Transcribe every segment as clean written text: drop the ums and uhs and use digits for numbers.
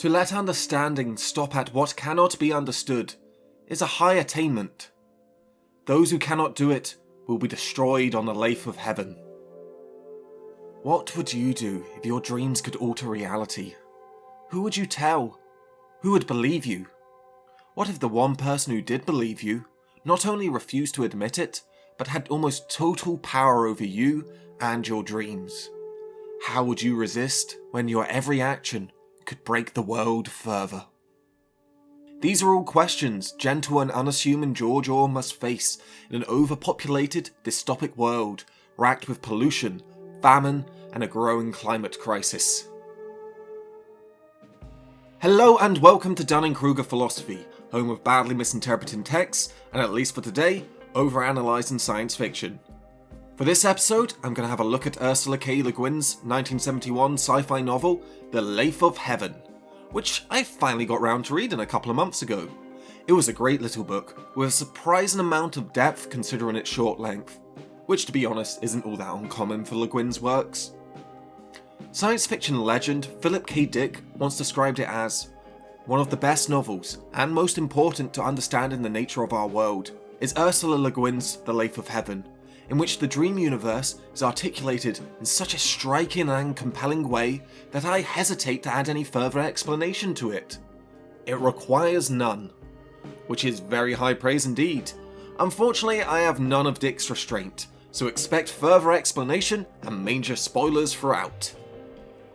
To let understanding stop at what cannot be understood is a high attainment. Those who cannot do it will be destroyed on the Lathe of Heaven. What would you do if your dreams could alter reality? Who would you tell? Who would believe you? What if the one person who did believe you not only refused to admit it, but had almost total power over you and your dreams? How would you resist when your every action could break the world further? These are all questions gentle and unassuming George Orwell must face in an overpopulated, dystopic world racked with pollution, famine, and a growing climate crisis. Hello and welcome to Dunning-Kruger Philosophy, home of badly misinterpreted texts, and at least for today, overanalyzing science fiction. For this episode, I'm going to have a look at Ursula K. Le Guin's 1971 sci-fi novel, The Lathe of Heaven, which I finally got round to reading a couple of months ago. It was a great little book, with a surprising amount of depth considering its short length, which to be honest isn't all that uncommon for Le Guin's works. Science fiction legend Philip K. Dick once described it as, "One of the best novels, and most important to understanding the nature of our world, is Ursula Le Guin's The Lathe of Heaven, in which the dream universe is articulated in such a striking and compelling way that I hesitate to add any further explanation to it. It requires none." Which is very high praise indeed. Unfortunately, I have none of Dick's restraint, so expect further explanation and major spoilers throughout.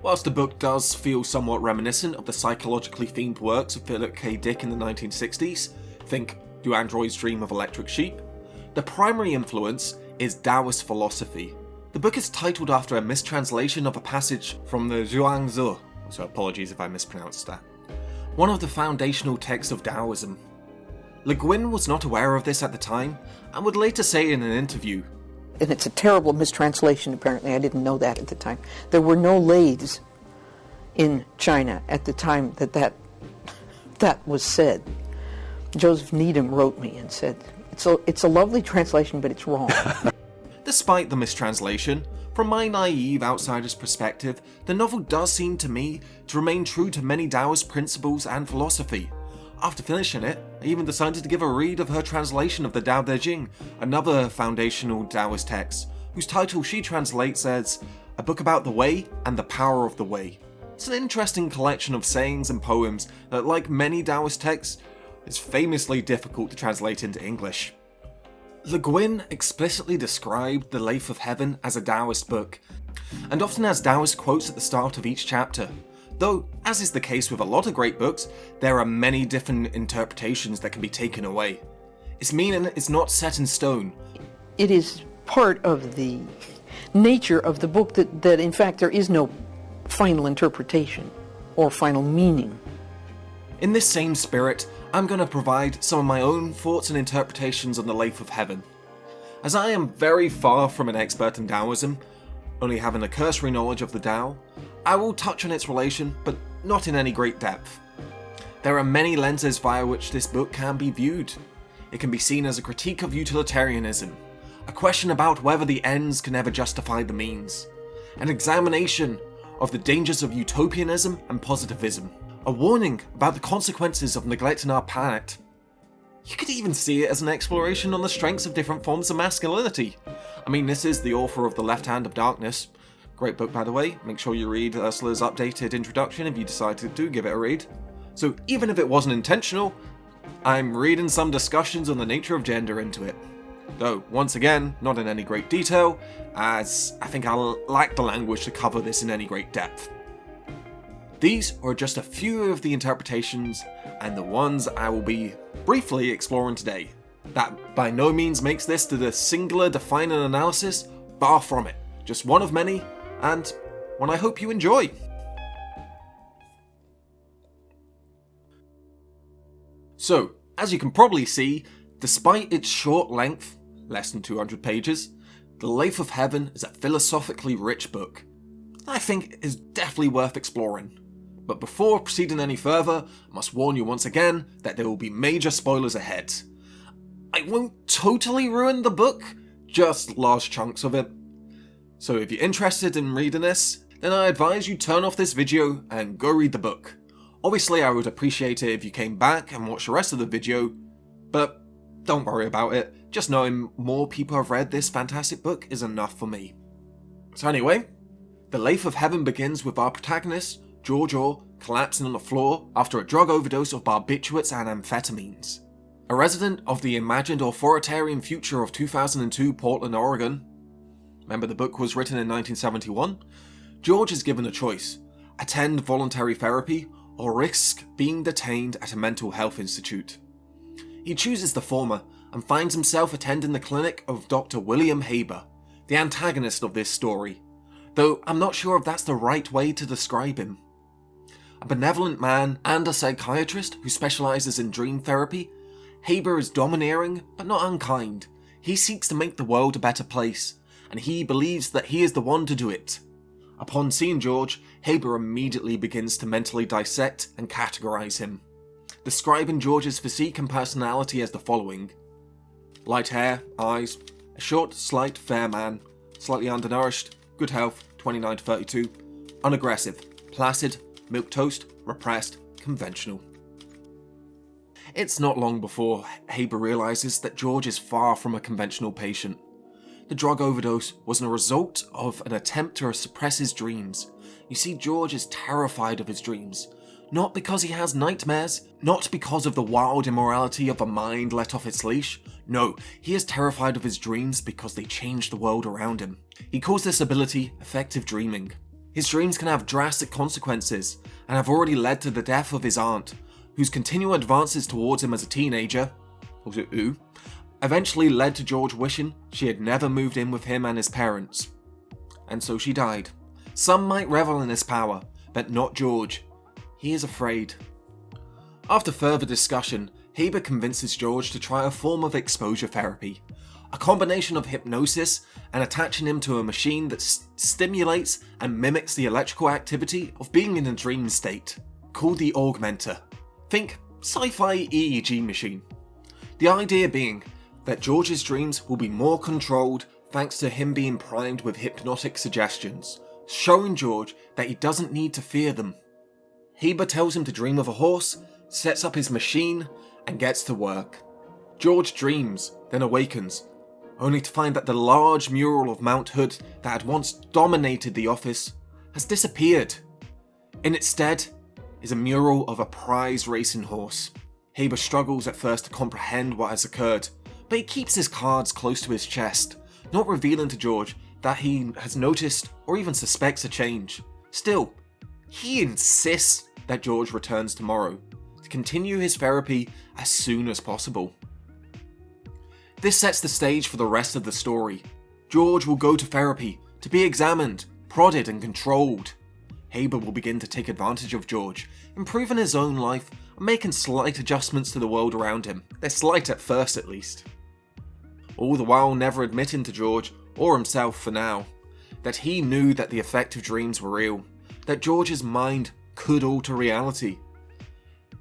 Whilst the book does feel somewhat reminiscent of the psychologically themed works of Philip K. Dick in the 1960s, think Do Androids Dream of Electric Sheep?, the primary influence is Taoist philosophy. The book is titled after a mistranslation of a passage from the Zhuangzi, so apologies if I mispronounced that, one of the foundational texts of Taoism. Le Guin was not aware of this at the time, and would later say in an interview, and it's a terrible mistranslation apparently, I didn't know that at the time, there were no lathes in China at the time that was said. Joseph Needham wrote me and said, it's a lovely translation, but it's wrong. Despite the mistranslation, from my naive outsider's perspective, the novel does seem to me to remain true to many Taoist principles and philosophy. After finishing it, I even decided to give a read of her translation of the Tao Te Ching, another foundational Taoist text, whose title she translates as A Book About the Way and the Power of the Way. It's an interesting collection of sayings and poems that, like many Taoist texts, is famously difficult to translate into English. Le Guin explicitly described The Lathe of Heaven as a Taoist book, and often has Taoist quotes at the start of each chapter. Though, as is the case with a lot of great books, there are many different interpretations that can be taken away. Its meaning is not set in stone. It is part of the nature of the book that in fact there is no final interpretation or final meaning. In this same spirit, I'm going to provide some of my own thoughts and interpretations on the Lathe of Heaven. As I am very far from an expert in Taoism, only having a cursory knowledge of the Tao, I will touch on its relation, but not in any great depth. There are many lenses via which this book can be viewed. It can be seen as a critique of utilitarianism, a question about whether the ends can ever justify the means, an examination of the dangers of utopianism and positivism, a warning about the consequences of neglecting our planet. You could even see it as an exploration on the strengths of different forms of masculinity. I mean, this is the author of The Left Hand of Darkness. Great book, by the way. Make sure you read Ursula's updated introduction if you decide to give it a read. So even if it wasn't intentional, I'm reading some discussions on the nature of gender into it. Though, once again, not in any great detail, as I think I'll lack the language to cover this in any great depth. These are just a few of the interpretations, and the ones I will be briefly exploring today. That by no means makes this to the singular defining analysis, far from it. Just one of many, and one I hope you enjoy. So, as you can probably see, despite its short length, less than 200 pages, The Lathe of Heaven is a philosophically rich book. I think it is definitely worth exploring. But before proceeding any further, I must warn you once again that there will be major spoilers ahead. I won't totally ruin the book, just large chunks of it. So if you're interested in reading this, then I advise you turn off this video and go read the book. Obviously I would appreciate it if you came back and watched the rest of the video, but don't worry about it, just knowing more people have read this fantastic book is enough for me. So anyway, The Lathe of Heaven begins with our protagonist, George Orr, collapsing on the floor after a drug overdose of barbiturates and amphetamines. A resident of the imagined authoritarian future of 2002 Portland, Oregon, remember the book was written in 1971, George is given a choice: attend voluntary therapy or risk being detained at a mental health institute. He chooses the former and finds himself attending the clinic of Dr. William Haber, the antagonist of this story, though I'm not sure if that's the right way to describe him. A benevolent man and a psychiatrist who specializes in dream therapy, Haber is domineering but not unkind. He seeks to make the world a better place, and he believes that he is the one to do it. Upon seeing George, Haber immediately begins to mentally dissect and categorize him, describing George's physique and personality as the following: light hair, eyes, a short, slight, fair man, slightly undernourished, good health, 29 to 32, unaggressive, placid, milquetoast, repressed, conventional. It's not long before Haber realizes that George is far from a conventional patient. The drug overdose was a result of an attempt to suppress his dreams. You see, George is terrified of his dreams. Not because he has nightmares, not because of the wild immorality of a mind let off its leash. No, he is terrified of his dreams because they change the world around him. He calls this ability effective dreaming. His dreams can have drastic consequences, and have already led to the death of his aunt, whose continual advances towards him as a teenager, eventually led to George wishing she had never moved in with him and his parents. And so she died. Some might revel in this power, but not George. He is afraid. After further discussion, Haber convinces George to try a form of exposure therapy, a combination of hypnosis and attaching him to a machine that stimulates and mimics the electrical activity of being in a dream state, called the Augmenter. Think Sci-Fi EEG machine. The idea being that George's dreams will be more controlled thanks to him being primed with hypnotic suggestions, showing George that he doesn't need to fear them. Haber tells him to dream of a horse, sets up his machine, and gets to work. George dreams, then awakens, only to find that the large mural of Mount Hood that had once dominated the office has disappeared. In its stead is a mural of a prize racing horse. Haber struggles at first to comprehend what has occurred, but he keeps his cards close to his chest, not revealing to George that he has noticed or even suspects a change. Still, he insists that George returns tomorrow to continue his therapy as soon as possible. This sets the stage for the rest of the story. George will go to therapy to be examined, prodded and controlled. Haber will begin to take advantage of George, improving his own life and making slight adjustments to the world around him. They're slight at first at least. All the while never admitting to George, or himself for now, that he knew that the effective dreams were real, that George's mind could alter reality.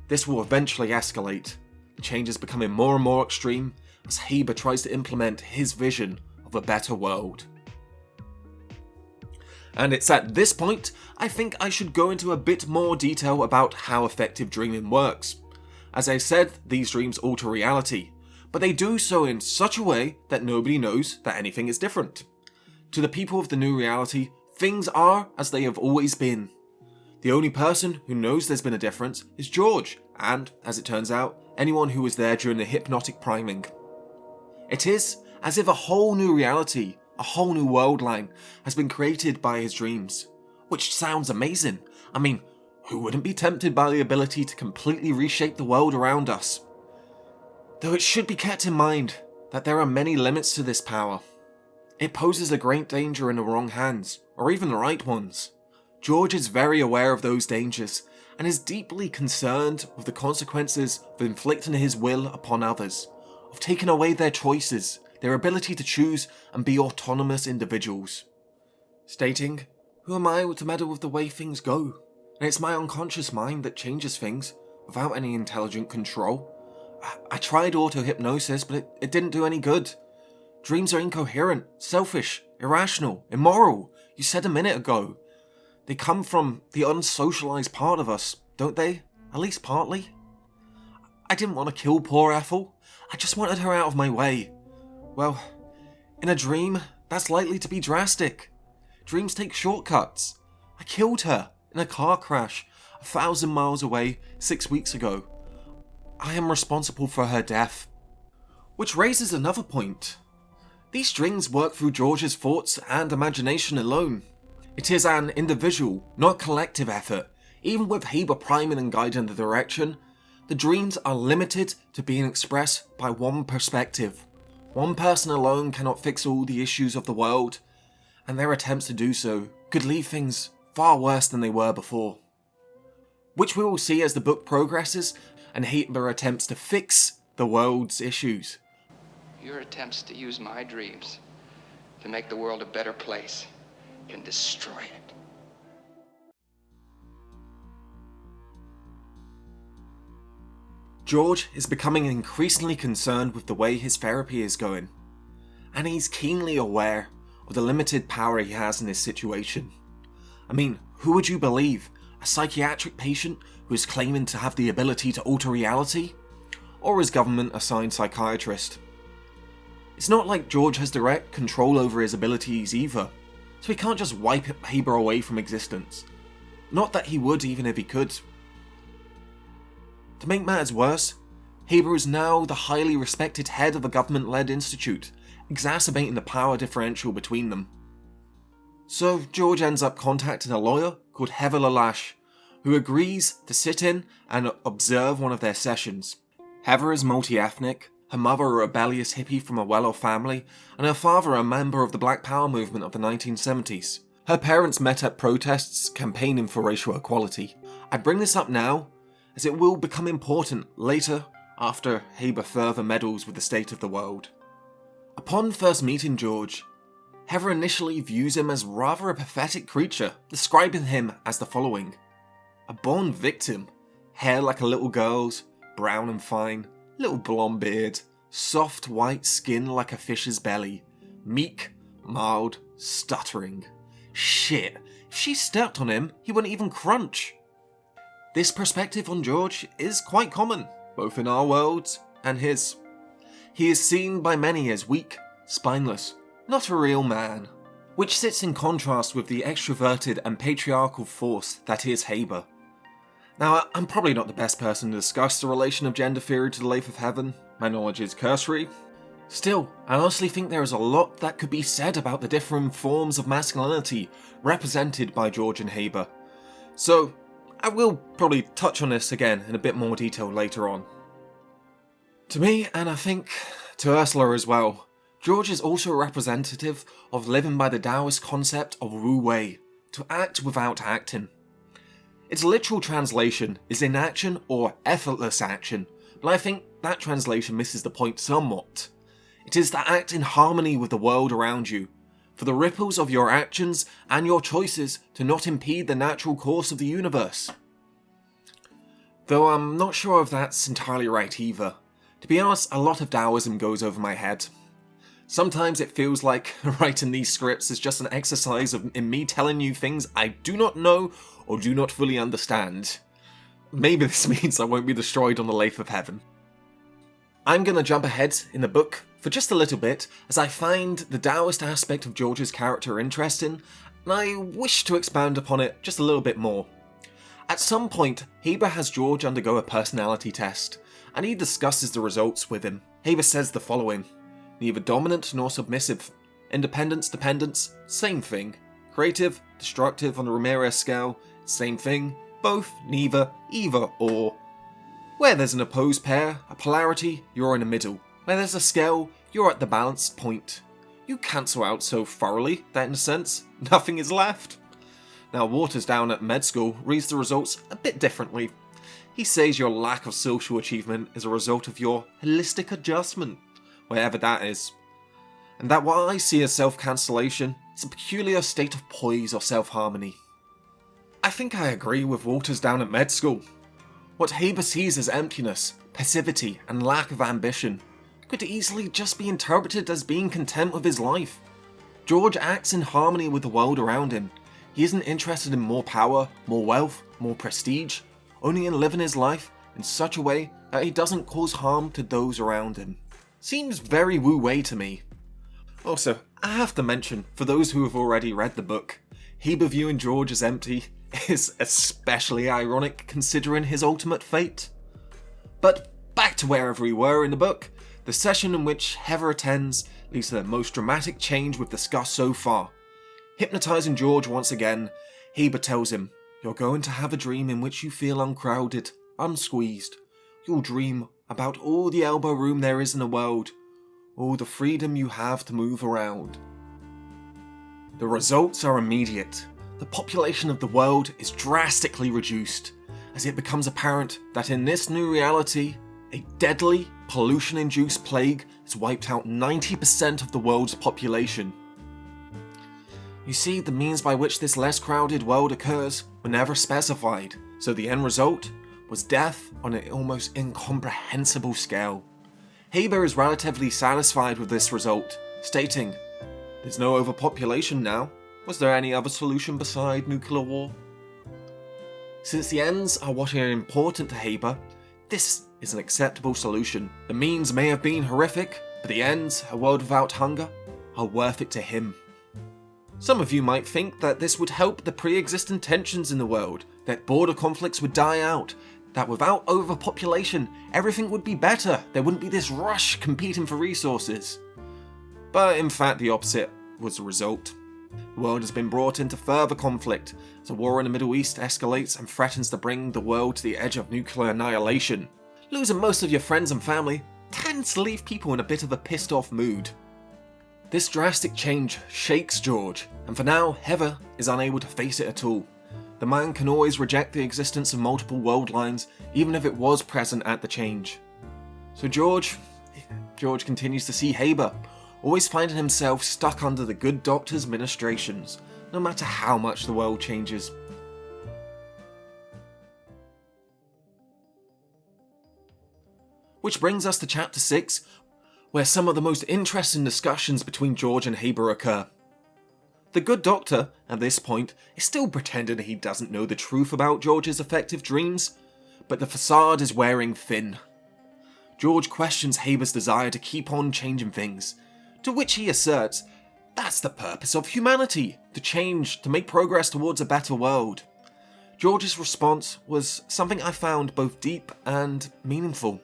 This will eventually escalate, the changes becoming more and more extreme as Haber tries to implement his vision of a better world. And it's at this point I think I should go into a bit more detail about how effective dreaming works. As I said, these dreams alter reality, but they do so in such a way that nobody knows that anything is different. To the people of the new reality, things are as they have always been. The only person who knows there's been a difference is George, and, as it turns out, anyone who was there during the hypnotic priming. It is as if a whole new reality, a whole new world line, has been created by his dreams. Which sounds amazing. I mean, who wouldn't be tempted by the ability to completely reshape the world around us? Though it should be kept in mind that there are many limits to this power. It poses a great danger in the wrong hands, or even the right ones. George is very aware of those dangers, and is deeply concerned with the consequences of inflicting his will upon others, of taking away their choices, their ability to choose and be autonomous individuals. Stating, "Who am I to meddle with the way things go? And it's my unconscious mind that changes things, without any intelligent control. I tried auto-hypnosis, but it didn't do any good. Dreams are incoherent, selfish, irrational, immoral, you said a minute ago. They come from the unsocialized part of us, don't they? At least partly. I didn't want to kill poor Ethel. I just wanted her out of my way. Well, in a dream, that's likely to be drastic. Dreams take shortcuts. I killed her in a car crash 1,000 miles away 6 weeks ago. I am responsible for her death. Which raises another point. These strings work through George's thoughts and imagination alone. It is an individual, not collective effort. Even with Haber priming and guiding the direction, the dreams are limited to being expressed by one perspective. One person alone cannot fix all the issues of the world, and their attempts to do so could leave things far worse than they were before. Which we will see as the book progresses and Haber attempts to fix the world's issues. Your attempts to use my dreams to make the world a better place can destroy it. George is becoming increasingly concerned with the way his therapy is going, and he's keenly aware of the limited power he has in this situation. I mean, who would you believe? A psychiatric patient who is claiming to have the ability to alter reality? Or his government-assigned psychiatrist? It's not like George has direct control over his abilities either, so he can't just wipe Haber away from existence. Not that he would even if he could. To make matters worse, Haber is now the highly respected head of a government-led institute, exacerbating the power differential between them. So George ends up contacting a lawyer called Heather Lalache, who agrees to sit in and observe one of their sessions. Heather is multi-ethnic, her mother a rebellious hippie from a well-off family, and her father a member of the Black Power movement of the 1970s. Her parents met at protests campaigning for racial equality. I bring this up now, as it will become important later after Haber further meddles with the state of the world. Upon first meeting George, Heather initially views him as rather a pathetic creature, describing him as the following: a born victim, hair like a little girl's, brown and fine, little blonde beard, soft white skin like a fish's belly, meek, mild, stuttering. Shit, if she stepped on him, he wouldn't even crunch. This perspective on George is quite common, both in our worlds and his. He is seen by many as weak, spineless, not a real man, which sits in contrast with the extroverted and patriarchal force that is Haber. Now, I'm probably not the best person to discuss the relation of gender theory to the Lathe of Heaven. My knowledge is cursory. Still, I honestly think there is a lot that could be said about the different forms of masculinity represented by George and Haber. So, I will probably touch on this again in a bit more detail later on. To me, and I think to Ursula as well, George is also a representative of living by the Taoist concept of Wu Wei, to act without acting. Its literal translation is inaction or effortless action, but I think that translation misses the point somewhat. It is to act in harmony with the world around you, for the ripples of your actions and your choices to not impede the natural course of the universe. Though I'm not sure if that's entirely right either. To be honest, a lot of Taoism goes over my head. Sometimes it feels like writing these scripts is just an exercise in me telling you things I do not know or do not fully understand. Maybe this means I won't be destroyed on the Lathe of Heaven. I'm gonna jump ahead in the book for just a little bit, as I find the Taoist aspect of George's character interesting, and I wish to expand upon it just a little bit more. At some point, Haber has George undergo a personality test, and he discusses the results with him. Haber says the following: neither dominant nor submissive. Independence, dependence, same thing. Creative, destructive on the Ramirez scale, same thing. Both, neither, either, or. Where there's an opposed pair, a polarity, you're in the middle. Where there's a scale, you're at the balanced point. You cancel out so thoroughly that in a sense, nothing is left. Now Waters down at med school reads the results a bit differently. He says your lack of social achievement is a result of your holistic adjustment, wherever that is. And that what I see as self-cancellation is a peculiar state of poise or self-harmony. I think I agree with Waters down at med school. What Haber sees as emptiness, passivity, and lack of ambition could easily just be interpreted as being content with his life. George acts in harmony with the world around him. He isn't interested in more power, more wealth, more prestige, only in living his life in such a way that he doesn't cause harm to those around him. Seems very wu-wei to me. Also, I have to mention, for those who have already read the book, Heber viewing George as empty is especially ironic considering his ultimate fate. But back to wherever we were in the book, the session in which Heather attends leads to the most dramatic change we've discussed so far. Hypnotising George once again, Heber tells him, "You're going to have a dream in which you feel uncrowded, unsqueezed. You'll dream about all the elbow room there is in the world, all the freedom you have to move around." The results are immediate. The population of the world is drastically reduced, as it becomes apparent that in this new reality, a deadly, pollution-induced plague has wiped out 90% of the world's population. You see, the means by which this less crowded world occurs were never specified, so the end result was death on an almost incomprehensible scale. Heber is relatively satisfied with this result, stating, "There's no overpopulation now. Was there any other solution beside nuclear war?" Since the ends are what are important to Heber, this is an acceptable solution. The means may have been horrific, but the ends, a world without hunger, are worth it to him. Some of you might think that this would help the pre-existing tensions in the world, that border conflicts would die out, that without overpopulation, everything would be better, there wouldn't be this rush competing for resources. But in fact, the opposite was the result. The world has been brought into further conflict, as a war in the Middle East escalates and threatens to bring the world to the edge of nuclear annihilation. Losing most of your friends and family tends to leave people in a bit of a pissed off mood. This drastic change shakes George, and for now, Heather is unable to face it at all. The man can always reject the existence of multiple world lines, even if it was present at the change. So George continues to see Heber, always finding himself stuck under the good doctor's ministrations, no matter how much the world changes. Which brings us to chapter 6, where some of the most interesting discussions between George and Heber occur. The good doctor, at this point, is still pretending he doesn't know the truth about George's effective dreams, but the facade is wearing thin. George questions Heber's desire to keep on changing things, to which he asserts, that's the purpose of humanity, to change, to make progress towards a better world. George's response was something I found both deep and meaningful.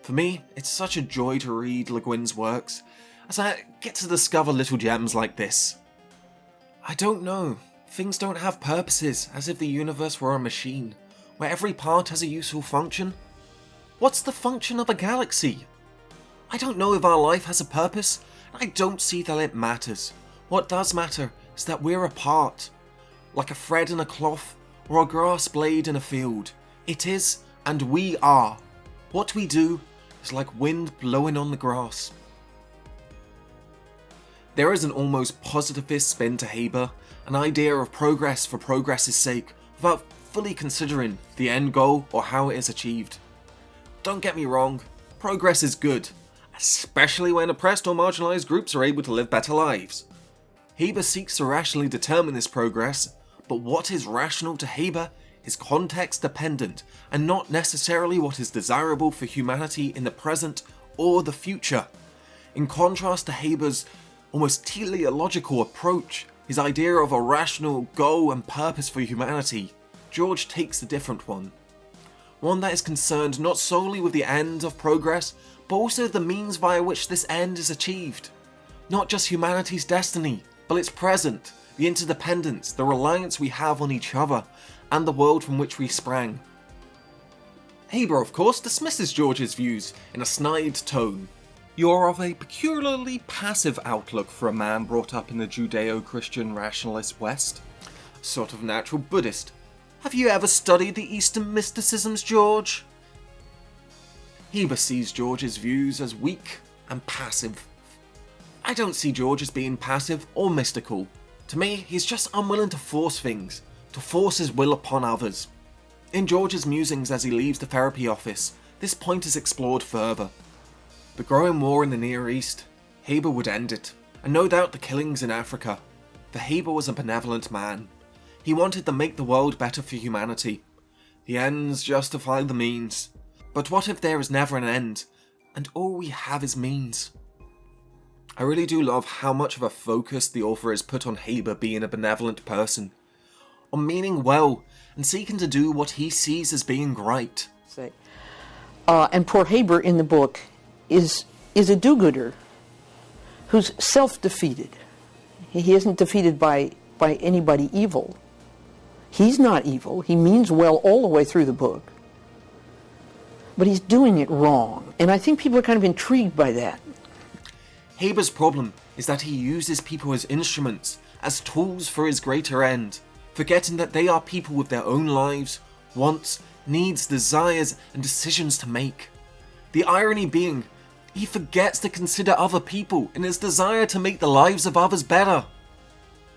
For me, it's such a joy to read Le Guin's works, as I get to discover little gems like this. I don't know. Things don't have purposes, as if the universe were a machine, where every part has a useful function. What's the function of a galaxy? I don't know if our life has a purpose, and I don't see that it matters. What does matter is that we're a part, like a thread in a cloth, or a grass blade in a field. It is, and we are. What we do is like wind blowing on the grass. There is an almost positivist spin to Heber, an idea of progress for progress's sake, without fully considering the end goal or how it is achieved. Don't get me wrong, progress is good, especially when oppressed or marginalised groups are able to live better lives. Heber seeks to rationally determine this progress, but what is rational to Heber is context dependent and not necessarily what is desirable for humanity in the present or the future. In contrast to Heber's almost teleological approach, his idea of a rational goal and purpose for humanity, George takes a different one. One that is concerned not solely with the end of progress, but also the means via which this end is achieved. Not just humanity's destiny, but its present, the interdependence, the reliance we have on each other, and the world from which we sprang. Heber, of course, dismisses George's views in a snide tone. You're of a peculiarly passive outlook for a man brought up in the Judeo-Christian rationalist West. Sort of natural Buddhist. Have you ever studied the Eastern mysticisms, George? Heber sees George's views as weak and passive. I don't see George as being passive or mystical. To me, he's just unwilling to force things, to force his will upon others. In George's musings as he leaves the therapy office, this point is explored further. The growing war in the Near East, Heber would end it, and no doubt the killings in Africa. For Heber was a benevolent man. He wanted to make the world better for humanity. The ends justify the means. But what if there is never an end, and all we have is means? I really do love how much of a focus the author has put on Haber being a benevolent person, on meaning well and seeking to do what he sees as being right. And poor Haber in the book is a do-gooder who's self-defeated. He isn't defeated by anybody evil. He's not evil. He means well all the way through the book. But he's doing it wrong. And I think people are kind of intrigued by that. Haber's problem is that he uses people as instruments, as tools for his greater end, forgetting that they are people with their own lives, wants, needs, desires, and decisions to make. The irony being, he forgets to consider other people in his desire to make the lives of others better.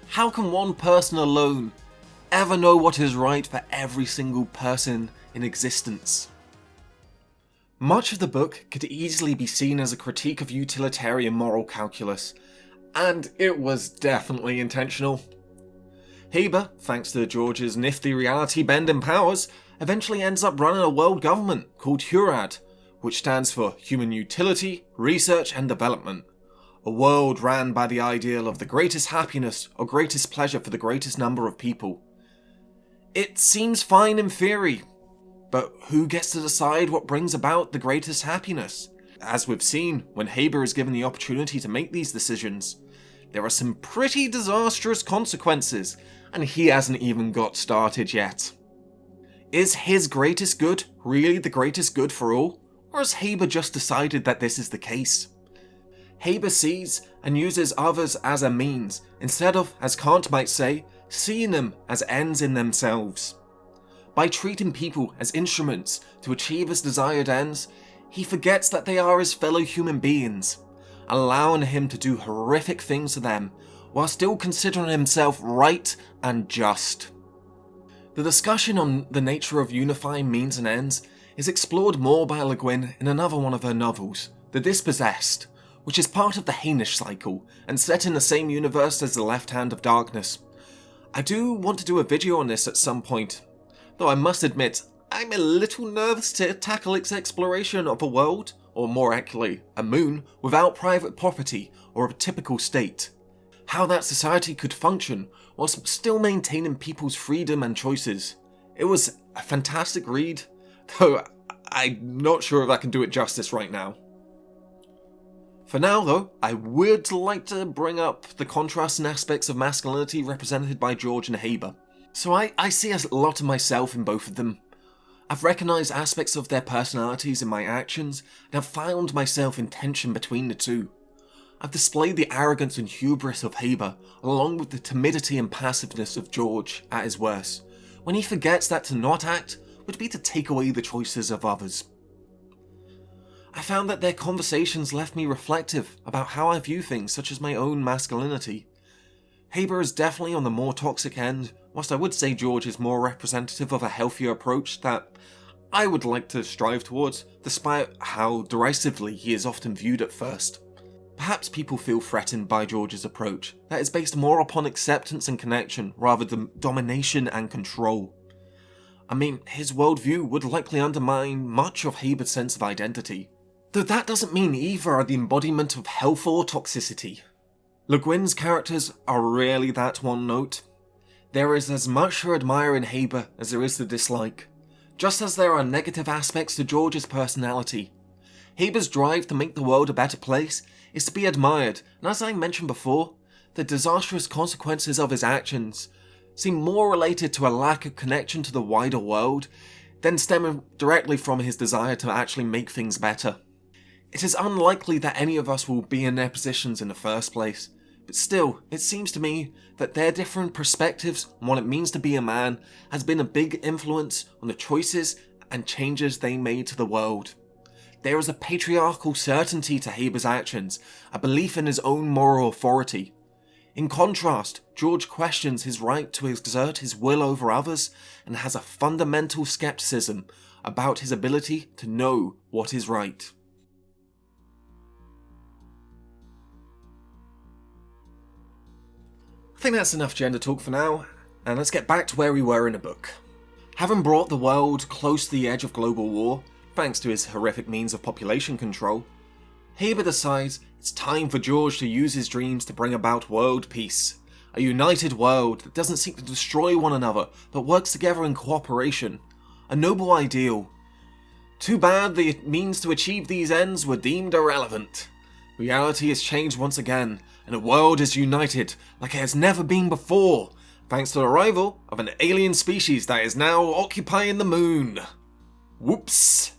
How can one person alone ever know what is right for every single person in existence? Much of the book could easily be seen as a critique of utilitarian moral calculus, and it was definitely intentional. Haber, thanks to George's nifty reality-bending powers, eventually ends up running a world government called HURAD, which stands for Human Utility, Research and Development. A world ran by the ideal of the greatest happiness or greatest pleasure for the greatest number of people. It seems fine in theory, but who gets to decide what brings about the greatest happiness? As we've seen, when Haber is given the opportunity to make these decisions, there are some pretty disastrous consequences, and he hasn't even got started yet. Is his greatest good really the greatest good for all, or has Haber just decided that this is the case? Haber sees and uses others as a means, instead of, as Kant might say, seeing them as ends in themselves. By treating people as instruments to achieve his desired ends, he forgets that they are his fellow human beings, allowing him to do horrific things to them, while still considering himself right and just. The discussion on the nature of unifying means and ends is explored more by Le Guin in another one of her novels, The Dispossessed, which is part of the Hainish cycle and set in the same universe as The Left Hand of Darkness. I do want to do a video on this at some point, though I must admit, I'm a little nervous to tackle its exploration of a world, or more accurately, a moon, without private property or a typical state. How that society could function whilst still maintaining people's freedom and choices. It was a fantastic read, though I'm not sure if I can do it justice right now. For now though, I would like to bring up the contrasting aspects of masculinity represented by George and Haber. So I see a lot of myself in both of them. I've recognised aspects of their personalities in my actions, and have found myself in tension between the two. I've displayed the arrogance and hubris of Haber, along with the timidity and passiveness of George at his worst, when he forgets that to not act would be to take away the choices of others. I found that their conversations left me reflective about how I view things such as my own masculinity. Haber is definitely on the more toxic end, whilst I would say George is more representative of a healthier approach that I would like to strive towards, despite how derisively he is often viewed at first. Perhaps people feel threatened by George's approach, that is based more upon acceptance and connection rather than domination and control. I mean, his worldview would likely undermine much of Haber's sense of identity, though that doesn't mean either are the embodiment of health or toxicity. Le Guin's characters are really that one note. There is as much to admire in Haber as there is to dislike, just as there are negative aspects to George's personality. Haber's drive to make the world a better place is to be admired, and as I mentioned before, the disastrous consequences of his actions seem more related to a lack of connection to the wider world than stemming directly from his desire to actually make things better. It is unlikely that any of us will be in their positions in the first place, but still, it seems to me that their different perspectives on what it means to be a man has been a big influence on the choices and changes they made to the world. There is a patriarchal certainty to Haber's actions, a belief in his own moral authority. In contrast, George questions his right to exert his will over others and has a fundamental skepticism about his ability to know what is right. I think that's enough gender talk for now, and let's get back to where we were in the book. Having brought the world close to the edge of global war, thanks to his horrific means of population control, Heber decides it's time for George to use his dreams to bring about world peace. A united world that doesn't seek to destroy one another, but works together in cooperation. A noble ideal. Too bad the means to achieve these ends were deemed irrelevant. Reality has changed once again, and the world is united like it has never been before, thanks to the arrival of an alien species that is now occupying the moon. Whoops.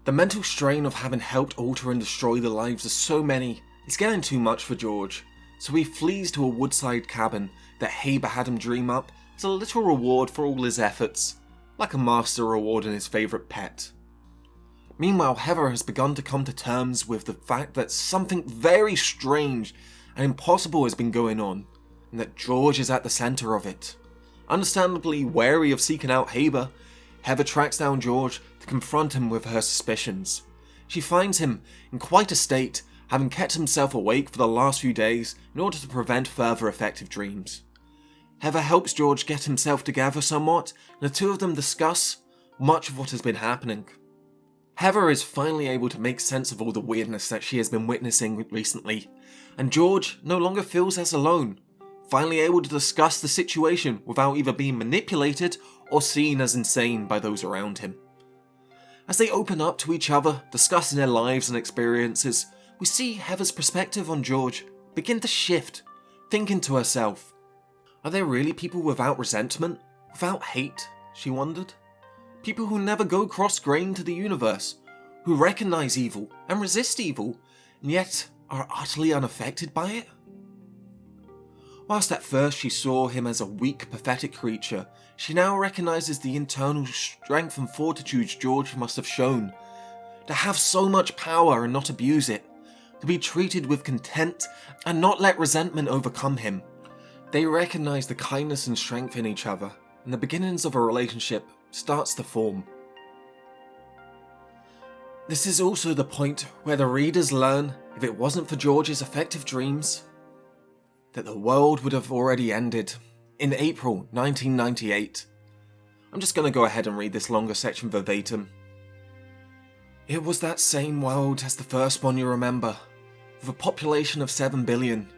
The mental strain of having helped alter and destroy the lives of so many is getting too much for George, so he flees to a woodside cabin that Heber had him dream up as a little reward for all his efforts, like a master rewarding his favourite pet. Meanwhile, Heather has begun to come to terms with the fact that something very strange and impossible has been going on, and that George is at the centre of it. Understandably wary of seeking out Heber, Heather tracks down George to confront him with her suspicions. She finds him in quite a state, having kept himself awake for the last few days in order to prevent further effective dreams. Heather helps George get himself together somewhat, and the two of them discuss much of what has been happening. Heather is finally able to make sense of all the weirdness that she has been witnessing recently, and George no longer feels as alone, finally able to discuss the situation without either being manipulated or seen as insane by those around him. As they open up to each other, discussing their lives and experiences, we see Heather's perspective on George begin to shift, thinking to herself, are there really people without resentment, without hate, she wondered? People who never go cross-grained to the universe, who recognise evil and resist evil, and yet are utterly unaffected by it? Whilst at first she saw him as a weak, pathetic creature, she now recognises the internal strength and fortitude George must have shown. To have so much power and not abuse it, to be treated with contempt and not let resentment overcome him. They recognise the kindness and strength in each other, and the beginnings of a relationship starts to form. This is also the point where the readers learn, if it wasn't for George's effective dreams, that the world would have already ended in April 1998. I'm just going to go ahead and read this longer section verbatim. It was that same world as the first one you remember, with a population of 7 billion.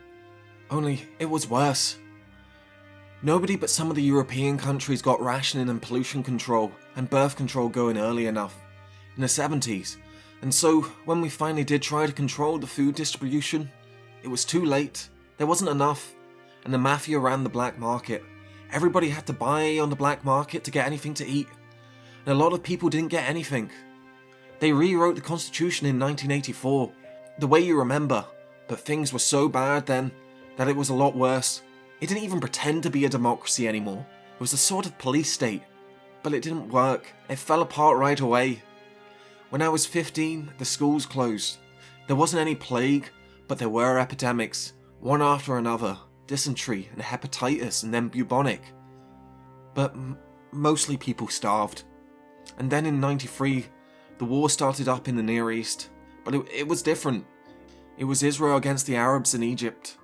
Only it was worse. Nobody but some of the European countries got rationing and pollution control and birth control going early enough, in the 70s, and so when we finally did try to control the food distribution, it was too late, there wasn't enough, and the mafia ran the black market. Everybody had to buy on the black market to get anything to eat, and a lot of people didn't get anything. They rewrote the Constitution in 1984, the way you remember, but things were so bad then that it was a lot worse. It didn't even pretend to be a democracy anymore. It was a sort of police state. But it didn't work. It fell apart right away. When I was 15, the schools closed. There wasn't any plague, but there were epidemics, one after another. Dysentery and hepatitis and then bubonic. But mostly people starved. And then in 93, the war started up in the Near East. But it was different. It was Israel against the Arabs in Egypt.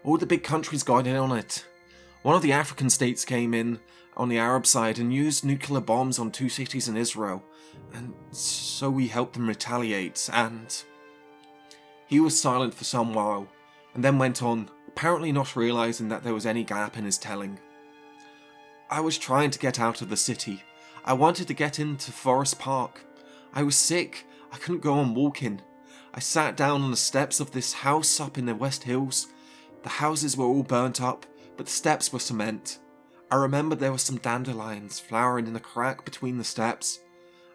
All the big countries got in on it. One of the African states came in on the Arab side and used nuclear bombs on 2 cities in Israel, and so we helped them retaliate, and... He was silent for some while, and then went on, apparently not realising that there was any gap in his telling. I was trying to get out of the city. I wanted to get into Forest Park. I was sick. I couldn't go on walking. I sat down on the steps of this house up in the West Hills. The houses were all burnt up, but the steps were cement. I remember there were some dandelions flowering in the crack between the steps.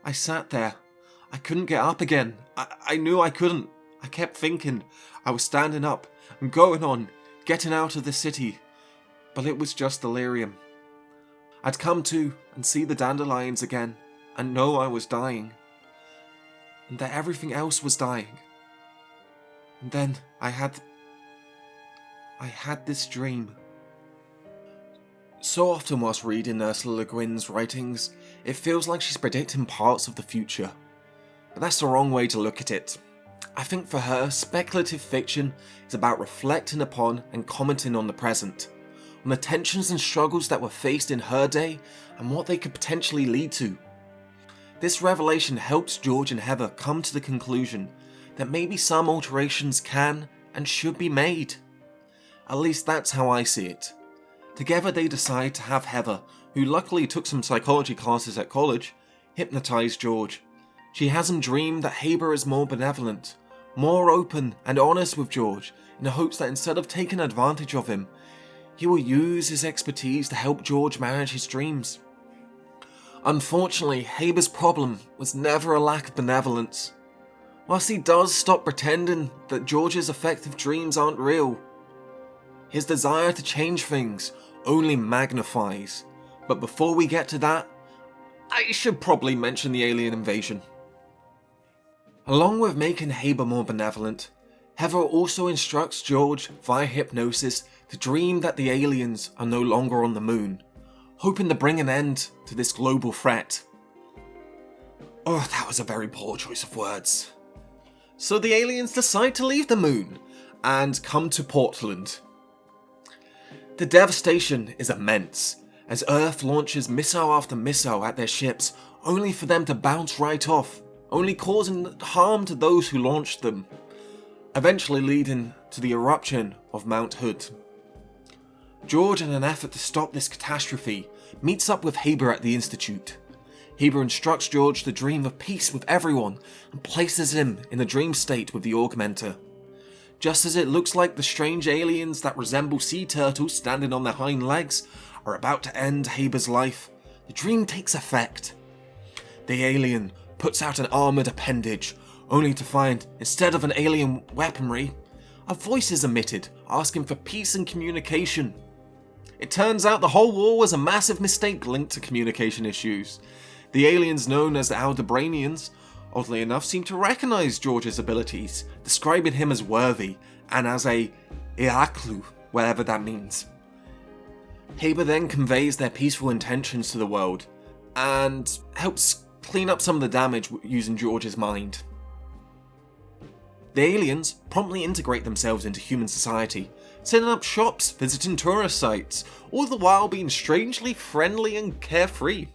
I sat there. I couldn't get up again. I knew I couldn't. I kept thinking. I was standing up and going on, getting out of the city. But it was just delirium. I'd come to and see the dandelions again and know I was dying. And that everything else was dying. And then I had this dream. So often whilst reading Ursula Guin's writings, it feels like she's predicting parts of the future. But that's the wrong way to look at it. I think for her, speculative fiction is about reflecting upon and commenting on the present, on the tensions and struggles that were faced in her day and what they could potentially lead to. This revelation helps George and Heather come to the conclusion that maybe some alterations can and should be made. At least that's how I see it. Together they decide to have Heather, who luckily took some psychology classes at college, hypnotize George. She has him dream that Haber is more benevolent, more open and honest with George, in the hopes that instead of taking advantage of him, he will use his expertise to help George manage his dreams. Unfortunately, Haber's problem was never a lack of benevolence. Whilst he does stop pretending that George's effective dreams aren't real, his desire to change things only magnifies. But before we get to that, I should probably mention the alien invasion. Along with making Haber more benevolent, Heather also instructs George via hypnosis to dream that the aliens are no longer on the moon, hoping to bring an end to this global threat. Oh, that was a very poor choice of words. So the aliens decide to leave the moon and come to Portland. The devastation is immense, as Earth launches missile after missile at their ships, only for them to bounce right off, only causing harm to those who launched them, eventually leading to the eruption of Mount Hood. George, in an effort to stop this catastrophe, meets up with Haber at the Institute. Haber instructs George to dream of peace with everyone and places him in a dream state with the augmenter. Just as it looks like the strange aliens that resemble sea turtles standing on their hind legs are about to end Haber's life, the dream takes effect. The alien puts out an armoured appendage, only to find, instead of an alien weaponry, a voice is emitted asking for peace and communication. It turns out the whole war was a massive mistake linked to communication issues. The aliens known as the Aldebranians, oddly enough, seem to recognise George's abilities, describing him as worthy and as a Iaklu, whatever that means. Haber then conveys their peaceful intentions to the world and helps clean up some of the damage using George's mind. The aliens promptly integrate themselves into human society, setting up shops, visiting tourist sites, all the while being strangely friendly and carefree.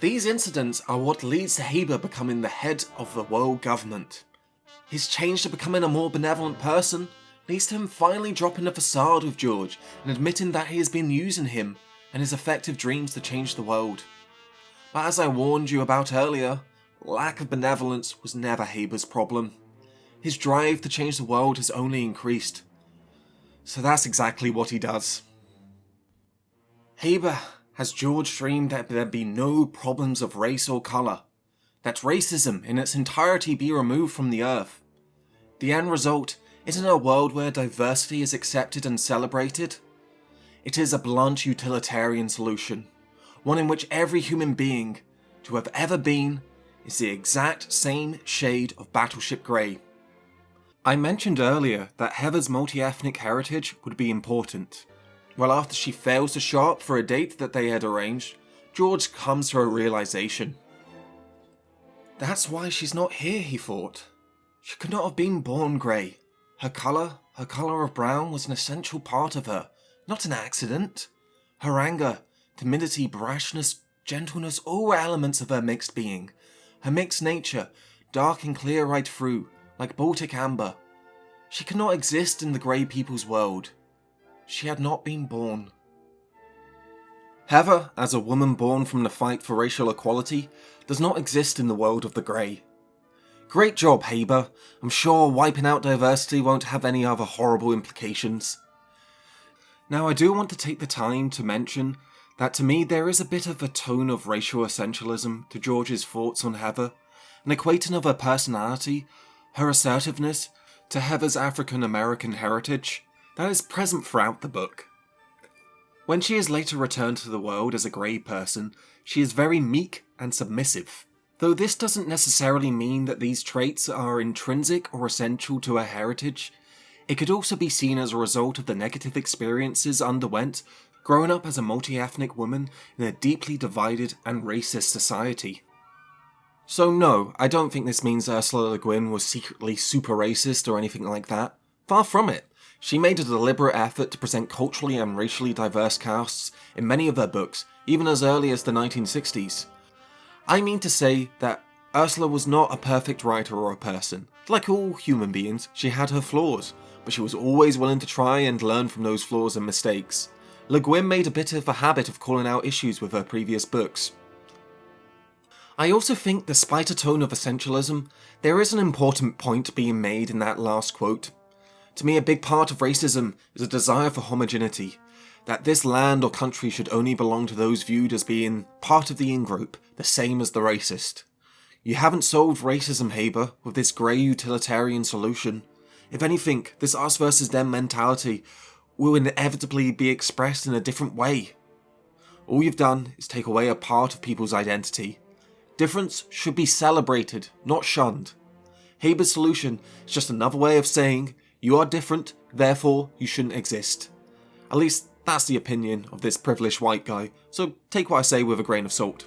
These incidents are what leads to Haber becoming the head of the world government. His change to becoming a more benevolent person leads to him finally dropping the facade with George and admitting that he has been using him and his effective dreams to change the world. But as I warned you about earlier, lack of benevolence was never Haber's problem. His drive to change the world has only increased. So that's exactly what he does. Haber has George dreamed that there be no problems of race or colour, that racism in its entirety be removed from the earth. The end result isn't a world where diversity is accepted and celebrated. It is a blunt utilitarian solution, one in which every human being to have ever been is the exact same shade of battleship grey. I mentioned earlier that Heather's multi-ethnic heritage would be important. Well, after she fails to show up for a date that they had arranged, George comes to a realization. That's why she's not here, he thought. She could not have been born grey. Her colour of brown, was an essential part of her, not an accident. Her anger, timidity, brashness, gentleness, all were elements of her mixed being. Her mixed nature, dark and clear right through, like Baltic amber. She could not exist in the grey people's world. She had not been born. Heather, as a woman born from the fight for racial equality, does not exist in the world of the grey. Great job, Haber. I'm sure wiping out diversity won't have any other horrible implications. Now, I do want to take the time to mention that to me there is a bit of a tone of racial essentialism to George's thoughts on Heather, an equating of her personality, her assertiveness, to Heather's African-American heritage that is present throughout the book. When she is later returned to the world as a grey person, she is very meek and submissive. Though this doesn't necessarily mean that these traits are intrinsic or essential to her heritage, it could also be seen as a result of the negative experiences underwent growing up as a multi-ethnic woman in a deeply divided and racist society. So no, I don't think this means Ursula Guin was secretly super racist or anything like that. Far from it. She made a deliberate effort to present culturally and racially diverse casts in many of her books, even as early as the 1960s. I mean to say that Ursula was not a perfect writer or a person. Like all human beings, she had her flaws, but she was always willing to try and learn from those flaws and mistakes. Le Guin made a bit of a habit of calling out issues with her previous books. I also think, despite a tone of essentialism, there is an important point being made in that last quote. To me, a big part of racism is a desire for homogeneity, that this land or country should only belong to those viewed as being part of the in-group, the same as the racist. You haven't solved racism, Haber, with this grey utilitarian solution. If anything, this us versus them mentality will inevitably be expressed in a different way. All you've done is take away a part of people's identity. Difference should be celebrated, not shunned. Haber's solution is just another way of saying, you are different, therefore you shouldn't exist. At least that's the opinion of this privileged white guy, so take what I say with a grain of salt.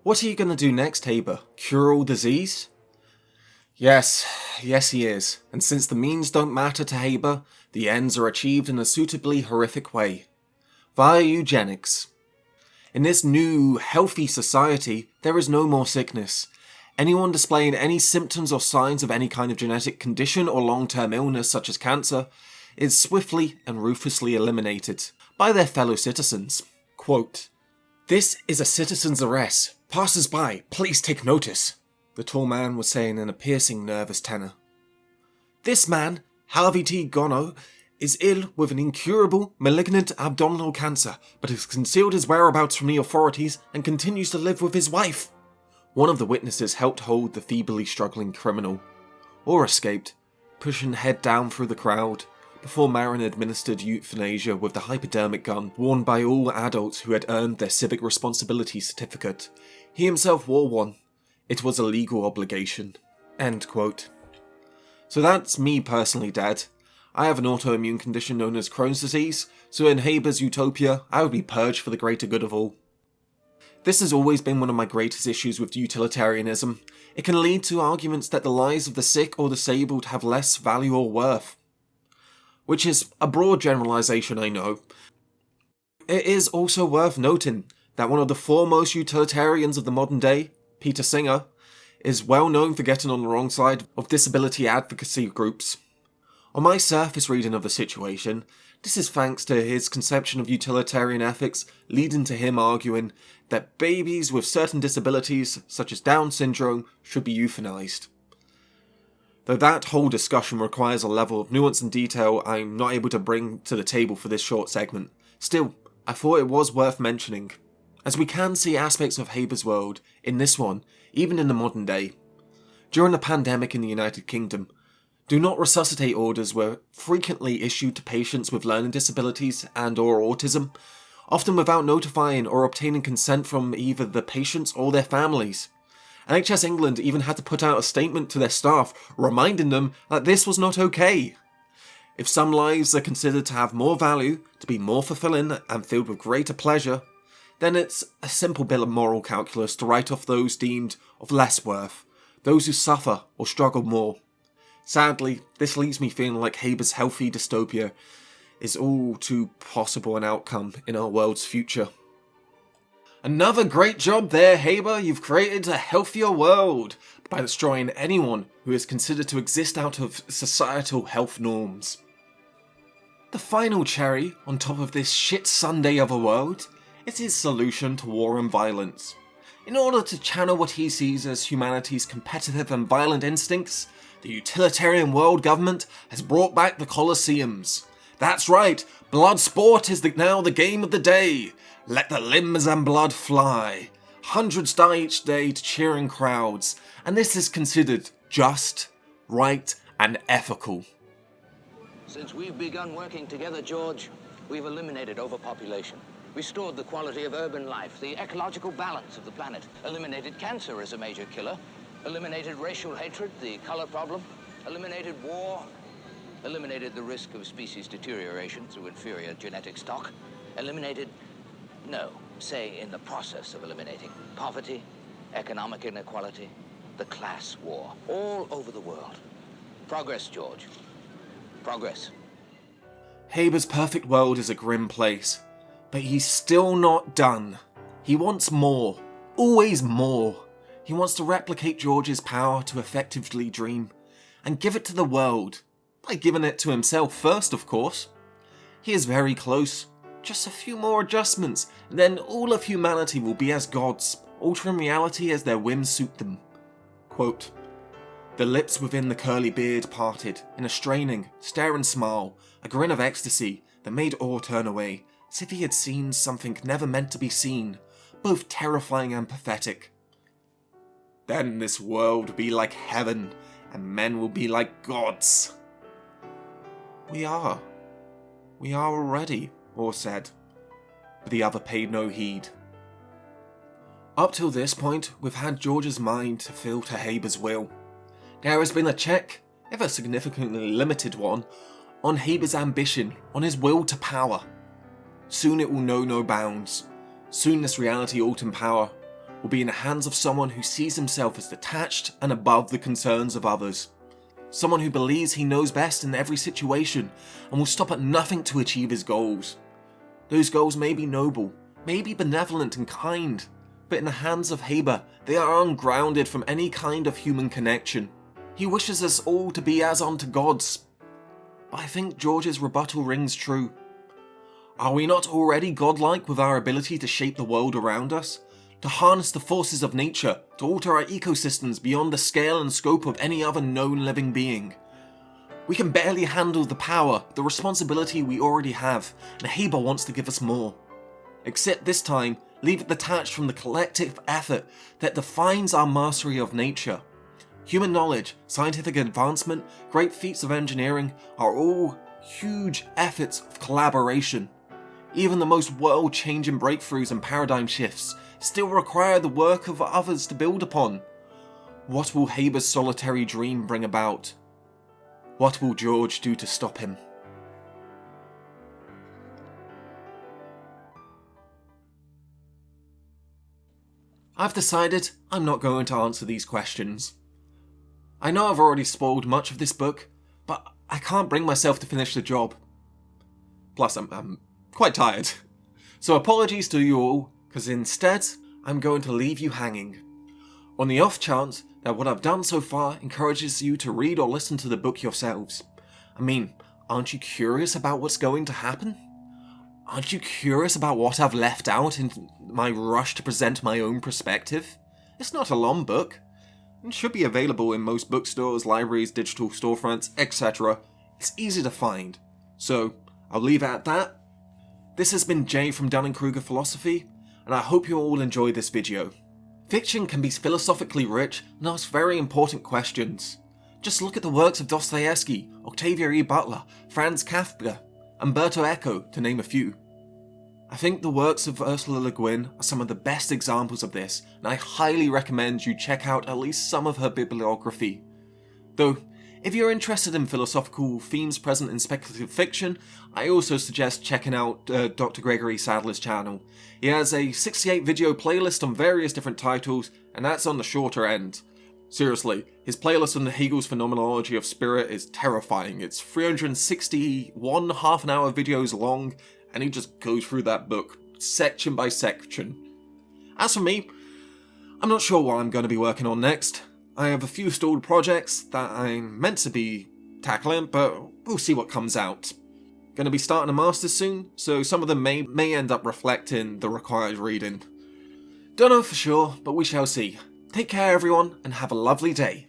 What are you going to do next, Haber? Cure all disease? Yes he is, and since the means don't matter to Haber, the ends are achieved in a suitably horrific way. Via eugenics. In this new, healthy society, there is no more sickness. Anyone displaying any symptoms or signs of any kind of genetic condition or long-term illness such as cancer is swiftly and ruthlessly eliminated by their fellow citizens. Quote, "This is a citizen's arrest. Passers-by, please take notice," the tall man was saying in a piercing, nervous tenor. "This man, Harvey T. Gono, is ill with an incurable, malignant abdominal cancer, but has concealed his whereabouts from the authorities and continues to live with his wife." One of the witnesses helped hold the feebly struggling criminal, or escaped, pushing head down through the crowd, before Marin administered euthanasia with the hypodermic gun worn by all adults who had earned their civic responsibility certificate. He himself wore one. It was a legal obligation. End quote. So that's me personally dead. I have an autoimmune condition known as Crohn's disease, so in Haber's utopia, I would be purged for the greater good of all. This has always been one of my greatest issues with utilitarianism. It can lead to arguments that the lives of the sick or disabled have less value or worth. Which is a broad generalisation, I know. It is also worth noting that one of the foremost utilitarians of the modern day, Peter Singer, is well known for getting on the wrong side of disability advocacy groups. On my surface reading of the situation, this is thanks to his conception of utilitarian ethics, leading to him arguing that babies with certain disabilities, such as Down syndrome, should be euthanized. Though that whole discussion requires a level of nuance and detail I'm not able to bring to the table for this short segment, still, I thought it was worth mentioning, as we can see aspects of Haber's world in this one, even in the modern day. During the pandemic in the United Kingdom, do not resuscitate orders were frequently issued to patients with learning disabilities and or autism, often without notifying or obtaining consent from either the patients or their families. NHS England even had to put out a statement to their staff reminding them that this was not okay. If some lives are considered to have more value, to be more fulfilling and filled with greater pleasure, then it's a simple bit of moral calculus to write off those deemed of less worth, those who suffer or struggle more. Sadly, this leaves me feeling like Haber's healthy dystopia is all too possible an outcome in our world's future. Another great job there, Haber. You've created a healthier world by destroying anyone who is considered to exist out of societal health norms. The final cherry on top of this shit sundae of a world is his solution to war and violence. In order to channel what he sees as humanity's competitive and violent instincts, the utilitarian world government has brought back the Colosseums. That's right, blood sport is now the game of the day. Let the limbs and blood fly. Hundreds die each day to cheering crowds, and this is considered just, right, and ethical. Since we've begun working together, George, we've eliminated overpopulation, restored the quality of urban life, the ecological balance of the planet, eliminated cancer as a major killer, eliminated racial hatred, the color problem, eliminated war, eliminated the risk of species deterioration through inferior genetic stock, eliminated, no, say in the process of eliminating poverty economic inequality, the class war, all over the world. Progress, George. Progress. Haber's perfect world is a grim place, but he's still not done. He wants more. Always more. He wants to replicate George's power to effectively dream, and give it to the world, by giving it to himself first, of course. He is very close. Just a few more adjustments, and then all of humanity will be as gods, altering reality as their whims suit them. Quote, "The lips within the curly beard parted, in a straining, staring smile, a grin of ecstasy that made all turn away, as if he had seen something never meant to be seen, both terrifying and pathetic. Then this world will be like heaven, and men will be like gods." We are already, Orr said, but the other paid no heed. Up till this point, we've had George's mind to filter Haber's will. There has been a check, if a significantly limited one, on Haber's ambition, on his will to power. Soon it will know no bounds. Soon this reality-altering power will be in the hands of someone who sees himself as detached and above the concerns of others. Someone who believes he knows best in every situation and will stop at nothing to achieve his goals. Those goals may be noble, may be benevolent and kind, but in the hands of Haber, they are ungrounded from any kind of human connection. He wishes us all to be as unto gods. But I think George's rebuttal rings true. Are we not already godlike with our ability to shape the world around us? To harness the forces of nature, to alter our ecosystems beyond the scale and scope of any other known living being? We can barely handle the power, the responsibility we already have, and Haber wants to give us more. Except this time, leave it detached from the collective effort that defines our mastery of nature. Human knowledge, scientific advancement, great feats of engineering are all huge efforts of collaboration. Even the most world-changing breakthroughs and paradigm shifts still require the work of others to build upon. What will Haber's solitary dream bring about? What will George do to stop him? I've decided I'm not going to answer these questions. I know I've already spoiled much of this book, but I can't bring myself to finish the job. Plus, I'm quite tired. So apologies to you all, because instead, I'm going to leave you hanging. On the off chance that what I've done so far encourages you to read or listen to the book yourselves. I mean, aren't you curious about what's going to happen? Aren't you curious about what I've left out in my rush to present my own perspective? It's not a long book. It should be available in most bookstores, libraries, digital storefronts, etc. It's easy to find. So, I'll leave it at that. This has been Jay from Dunning-Kruger Philosophy, and I hope you all enjoy this video. Fiction can be philosophically rich and ask very important questions. Just look at the works of Dostoevsky, Octavia E. Butler, Franz Kafka, Umberto Eco, to name a few. I think the works of Ursula Le Guin are some of the best examples of this, and I highly recommend you check out at least some of her bibliography. Though, if you're interested in philosophical themes present in speculative fiction, I also suggest checking out Dr. Gregory Sadler's channel. He has a 68 video playlist on various different titles, and that's on the shorter end. Seriously, his playlist on Hegel's Phenomenology of Spirit is terrifying. It's 361 half-an-hour videos long, and he just goes through that book, section by section. As for me, I'm not sure what I'm going to be working on next. I have a few stalled projects that I'm meant to be tackling, but we'll see what comes out. Going to be starting a master's soon, so some of them may end up reflecting the required reading. Don't know for sure, but we shall see. Take care everyone, and have a lovely day.